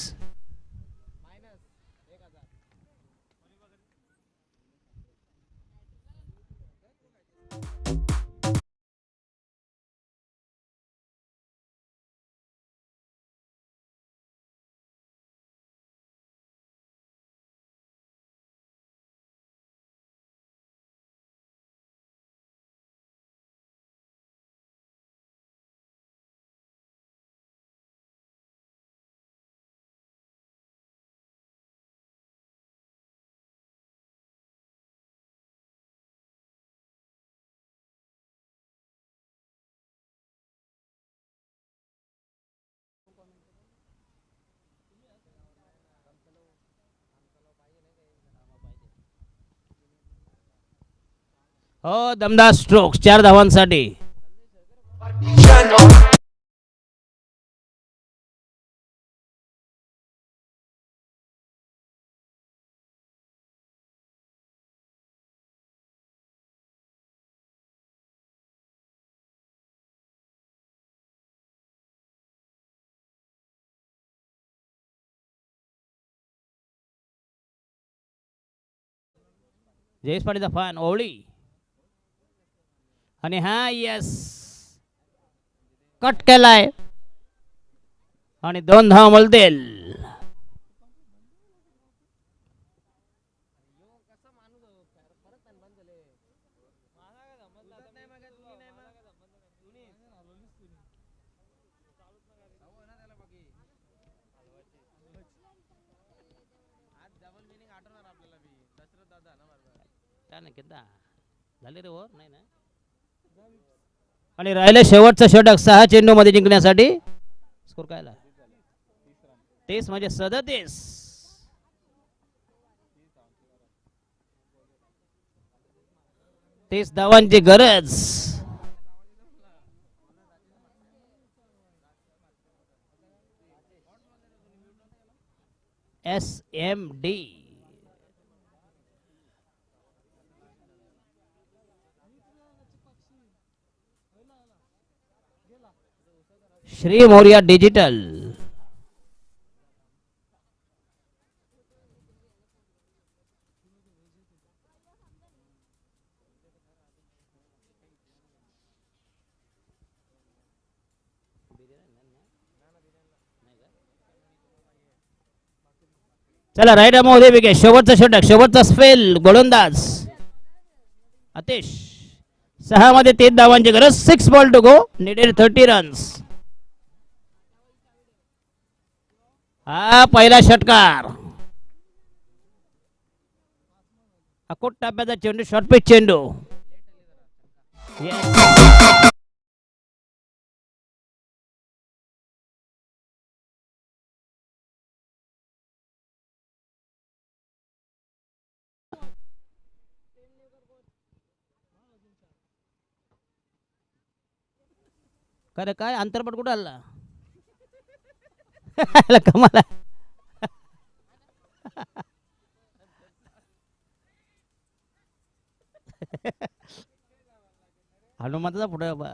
हो दमदार स्ट्रोक्स 4 धावांसाठी. जयेश पाटीलचा फान ओवळी. आणि हा यस कट केलाय आणि 2 धावा मिळतील. झाले रे वर नाही ना. आणि राहिले शेवटचं षटक 6 चेंडू मध्ये जिंकण्यासाठी. स्कोर काय आला? 30 म्हणजे 37. 30 धावांची गरज. SMD Shri Morya digital. चला राईट मध्ये विकेट. शेवटचा षटक, शेवटचा स्पेल. गोलंदाज अतिश. 6 मध्ये 3 धावांची गरज. 6 ball to go. Needed 30 runs. हा पहिला षटकार. अकोट टप्प्याचा चेंडू. शॉर्ट पिच चेंडू. खरं काय अंतरपट कुठं आला? कमाल आहे. हनुमानाचा पुढे बा.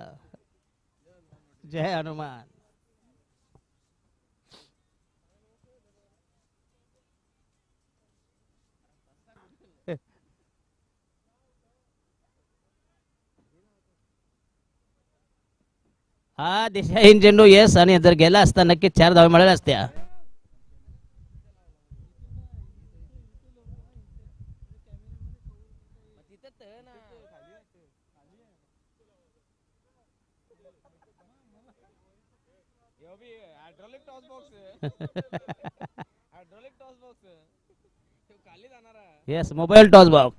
जय हनुमान. हा दिशाहीन चेंडू. येस. आणि जर गेला असता नक्कीच 4 धावा मिळाल्या असत्या. Yes. Mobile toss box.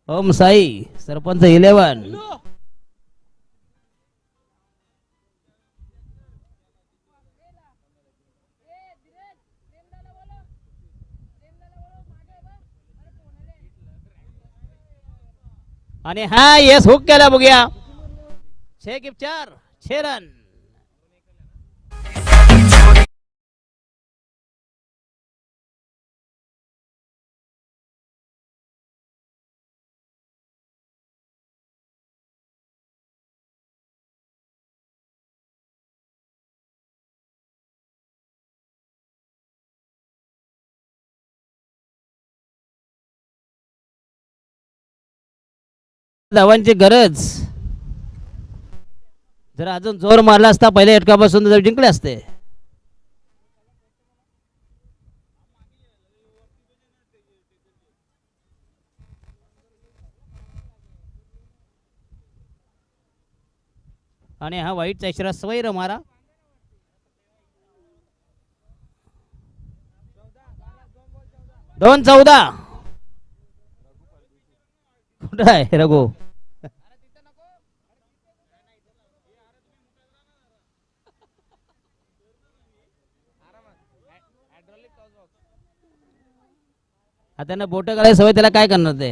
Om Sai Sarpanch 11. आणि हा येस हुक केला. बघूया. 6 की 4. 6 रन. धावांची गरज. जर अजून जोर मारला असता पहिल्या षटकापासून जर जिंकले असते. आणि हा वाईटचा इशारा. स्वैर मारा. दोन 14. कुठं आहे रघु? आता त्यांना बोट करायची सवय. त्याला काय करणार ते?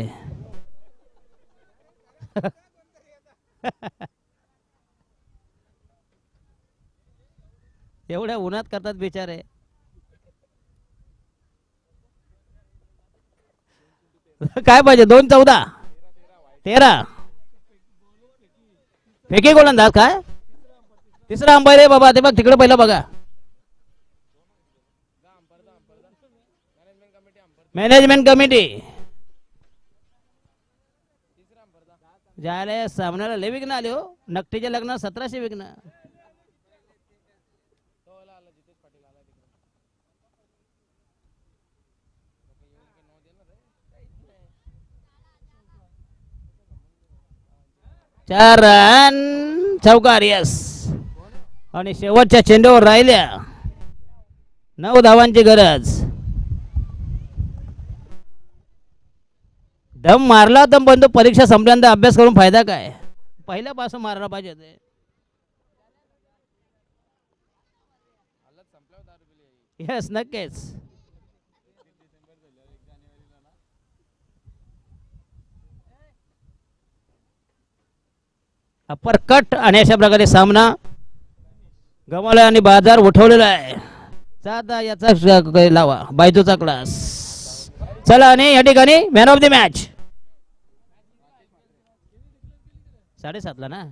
एवढ्या उन्हात करतात बिचारे. काय पाहिजे? 2 14. 13. फेकी गोलंदाज. काय तिसरा अंपायर आहे बाबा. ते बघ तिकडे पहिला बघा. Management committee. ज्याला सामन्याला लय विघ्न आले हो. नकटीच्या लग्नात 1700 विघ्न. चार रन. चौकार. यस. आणि शेवटच्या चेंडूवर राहिल्या 9 धावांची गरज. दम मारला दम बंधू. परीक्षा संपल्यानंतर अभ्यास करून फायदा काय? पहिल्यापासून मारला पाहिजे ते. यस नक्कीच. अप्पर कट आणि अशा प्रकारे सामना गमावला आणि बाजार उठवलेला आहे. आता याचा लावा बायजूचा क्लास. चला आणि या ठिकाणी मॅन ऑफ द मॅच 7:30 ला ना.